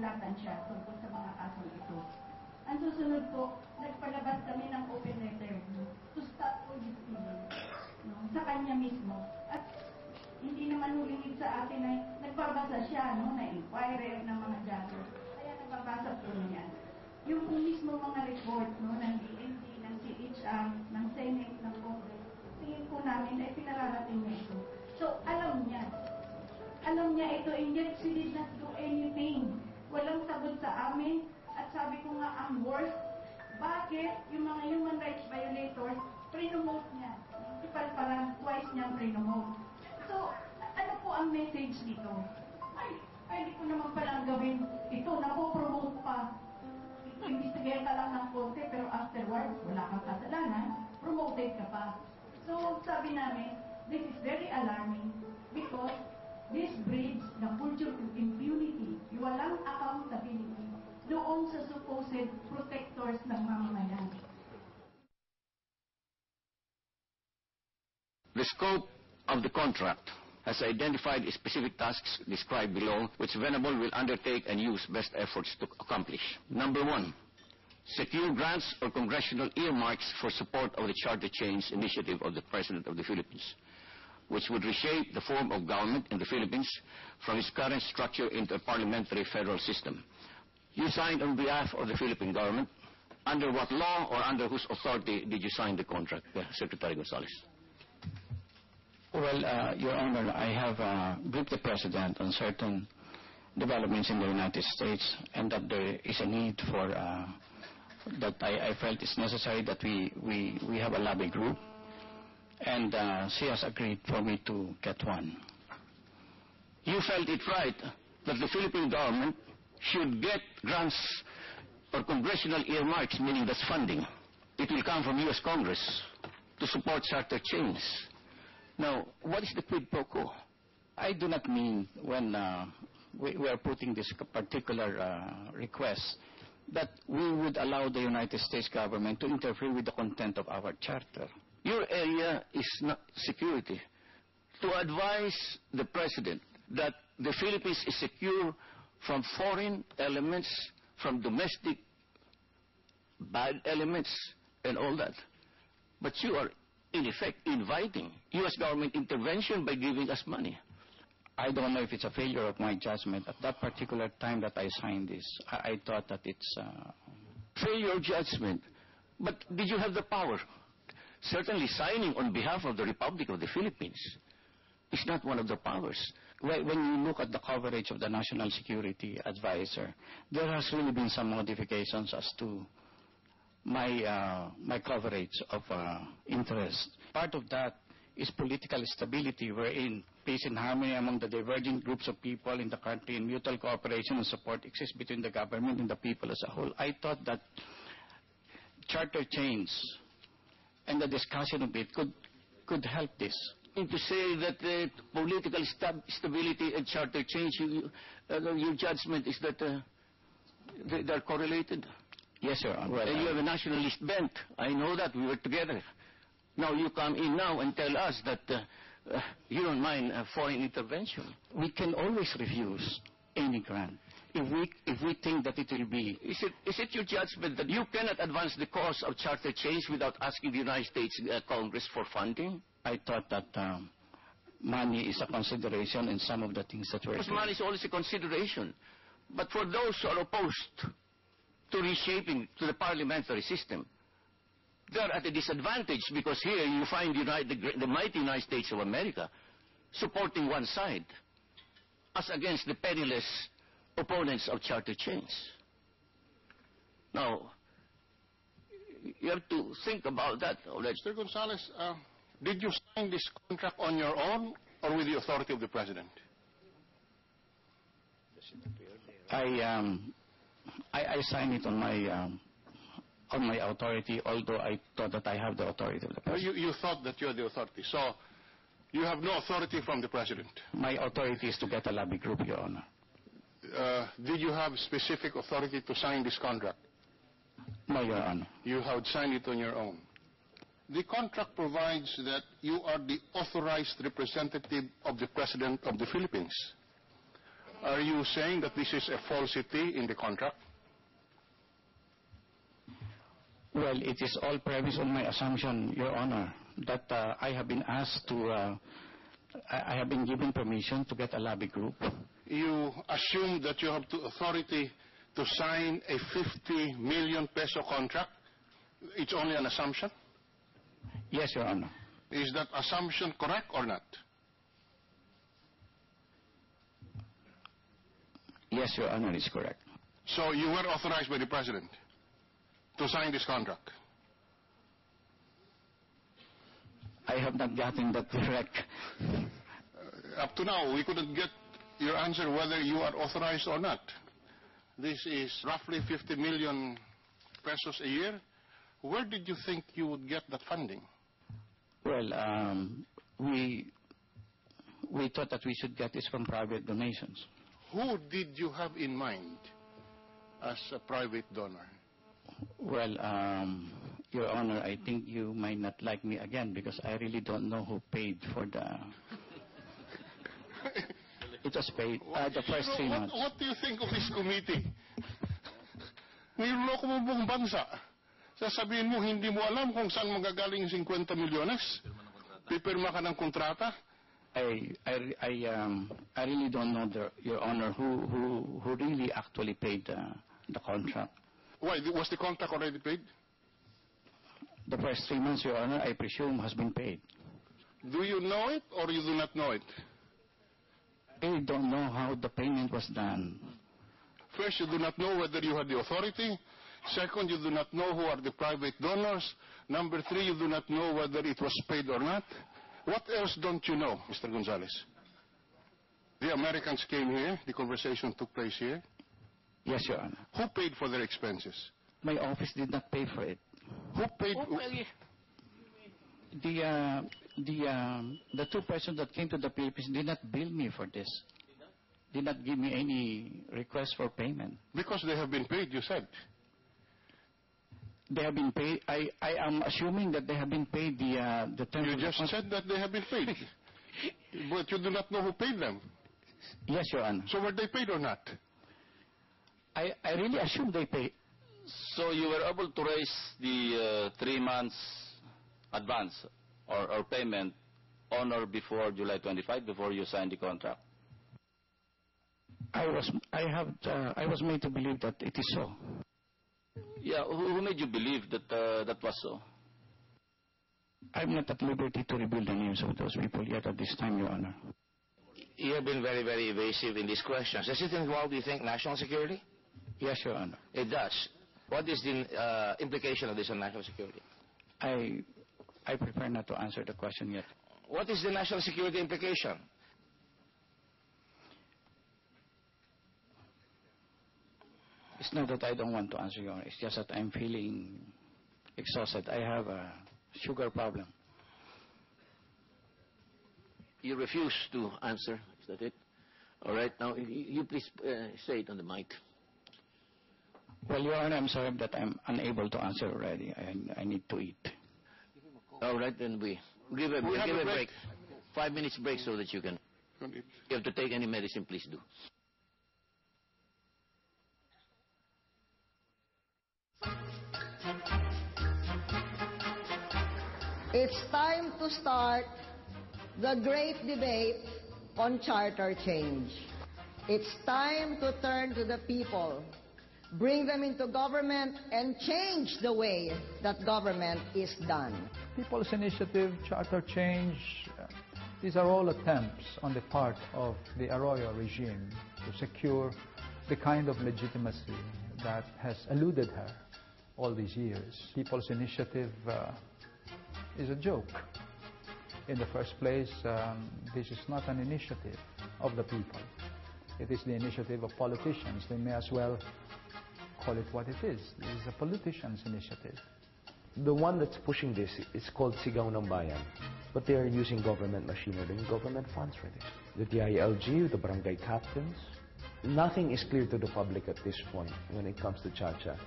sinusulatan siya tungkol sa mga kasong ito. Ang susunod po, nagpalabas kami ng open letter to stop all these things, sa kanya mismo. At hindi naman hulingid sa atin na nagbabasa siya na inquiry ng mga joggers. Kaya nagbabasa po niya. Yung mismo mga report ng DND, ng CHR, ng Senate, ng Congress, tingin po namin ay pinararating niya ito. So, alam niya. Alam niya ito, and yet she did not do anything. Walang sagot sa amin. At sabi ko nga, ang worst, bakit yung mga human rights violators, pre-nomote niya. Parang twice niya pre-nomote. So, ano po ang message dito? Ay, pwede ko naman palang gawin ito, napopromote pa. Investigate ka lang ng konti, pero afterwards, wala kang kasalanan, promoted ka pa. So, sabi namin, this is very alarming because this breeds the culture of impunity. Walang accountability doon sa supposed protectors ng mamamayan. The scope of the contract has identified specific tasks described below, which Venable will undertake and use best efforts to accomplish. Number 1, secure grants or congressional earmarks for support of the charter change initiative of the President of the Philippines, which would reshape the form of government in the Philippines from its current structure into a parliamentary federal system. You signed on behalf of the Philippine government. Under what law or under whose authority did you sign the contract, Secretary Gonzales? Well, Your Honor, I have briefed the President on certain developments in the United States and that there is a need for, that I felt it's necessary that we have a lobby group, and she has agreed for me to get one. You felt it right that the Philippine government should get grants or congressional earmarks, meaning that's funding. It will come from U.S. Congress to support charter change. Now, what is the quid pro quo? I do not mean when we are putting this particular request that we would allow the United States government to interfere with the content of our charter. Your area is not security. To advise the President that the Philippines is secure from foreign elements, from domestic bad elements, and all that. But you are, in effect, inviting U.S. government intervention by giving us money. I don't know if it's a failure of my judgment. At that particular time that I signed this, I thought that it's... Failure of judgment. But did you have the power? Certainly signing on behalf of the Republic of the Philippines is not one of the powers. When you look at the coverage of the National Security Advisor, there has really been some modifications as to my coverage of interest. Part of that is political stability, wherein peace and harmony among the divergent groups of people in the country and mutual cooperation and support exists between the government and the people as a whole. I thought that charter change and the discussion of it could help this. To say that political stability and charter change, your judgment is that they're correlated? Yes, sir. Well, and you have a nationalist bent. I know that. We were together. Now you come in now and tell us that you don't mind foreign intervention. We can always refuse any grant if we think that it will be. Is it your judgment that you cannot advance the cause of charter change without asking the United States Congress for funding? I thought that money is a consideration in some of the things that we're doing. Money is always a consideration. But for those who are opposed to reshaping to the parliamentary system, they're at a disadvantage because here you find the mighty United States of America supporting one side as against the penniless opponents of charter change. Now, you have to think about that. Mr. Gonzales, did you sign this contract on your own or with the authority of the President? I signed it on my authority, although I thought that I have the authority of the President. You thought that you had the authority. So, you have no authority from the President? My authority is to get a lobby group, Your Honor. Did you have specific authority to sign this contract? No, Your Honor. You have signed it on your own. The contract provides that you are the authorized representative of the President of the Philippines. Are you saying that this is a falsity in the contract? Well, it is all premised on my assumption, Your Honor, that I have been asked to, I have been given permission to get a lobby group. You assume that you have the authority to sign a 50 million peso contract? It's only an assumption? Yes, Your Honor. Is that assumption correct or not? Yes, Your Honor, it's correct. So you were authorized by the President to sign this contract? I have not gotten that correct. Up to now, we couldn't get your answer whether you are authorized or not. This is roughly 50 million pesos a year. Where did you think you would get that funding? Well, we thought that we should get this from private donations. Who did you have in mind as a private donor? Well, Your Honor, I think you might not like me again because I really don't know who paid for the... It was paid the first 3 months. What do you think of this committee? Niloloko mo buong bansa. Sasabihin mo, hindi mo alam kung saan magagaling yung 50 milyones? Pipirma ka ng kontrata? I really don't know, Your Honor, who really actually paid the contract. Why? Was the contract already paid? The first 3 months, Your Honor, I presume has been paid. Do you know it or you do not know it? I don't know how the payment was done. First, you do not know whether you had the authority. Second, you do not know who are the private donors. Number 3, you do not know whether it was paid or not. What else don't you know, Mr. Gonzales? The Americans came here. The conversation took place here. Yes, Your Honor. Who paid for their expenses? My office did not pay for it. Who paid? The two persons that came to the Philippines did not bill me for this. Did not give me any request for payment. Because they have been paid, you said. They have been paid. I am assuming that they have been paid the term. You just said that they have been paid. But you do not know who paid them. Yes, Your Honor. So were they paid or not? I really assume they paid. So you were able to raise the 3 months advance or payment on or before July 25, before you signed the contract? I was made to believe that it is so. Yeah, who made you believe that that was so? I'm not at liberty to reveal the names of those people yet at this time, Your Honor. You have been very, very evasive in these questions. Does it involve, do you think, national security? Yes, Your Honor. It does. What is the implication of this on national security? I prefer not to answer the question yet. What is the national security implication? It's not that I don't want to answer, Your Honor. It's just that I'm feeling exhausted. I have a sugar problem. You refuse to answer. Is that it? All right. Now, you please say it on the mic. Well, Your Honor, I'm sorry that I'm unable to answer already. I need to eat. All right, then we give a break. 5 minutes break so that you can. You have to take any medicine, please do. It's time to start the great debate on charter change. It's time to turn to the people, bring them into government, and change the way that government is done. People's Initiative, charter change, these are all attempts on the part of the Arroyo regime to secure the kind of legitimacy that has eluded her all these years. People's Initiative is a joke. In the first place, this is not an initiative of the people. It is the initiative of politicians. They may as well call it what it is. This is a politician's initiative. The one that's pushing this is called Sigaw ng Bayan, but they are using government machinery and government funds for this. The DILG, the barangay captains, nothing is clear to the public at this point when it comes to Chacha.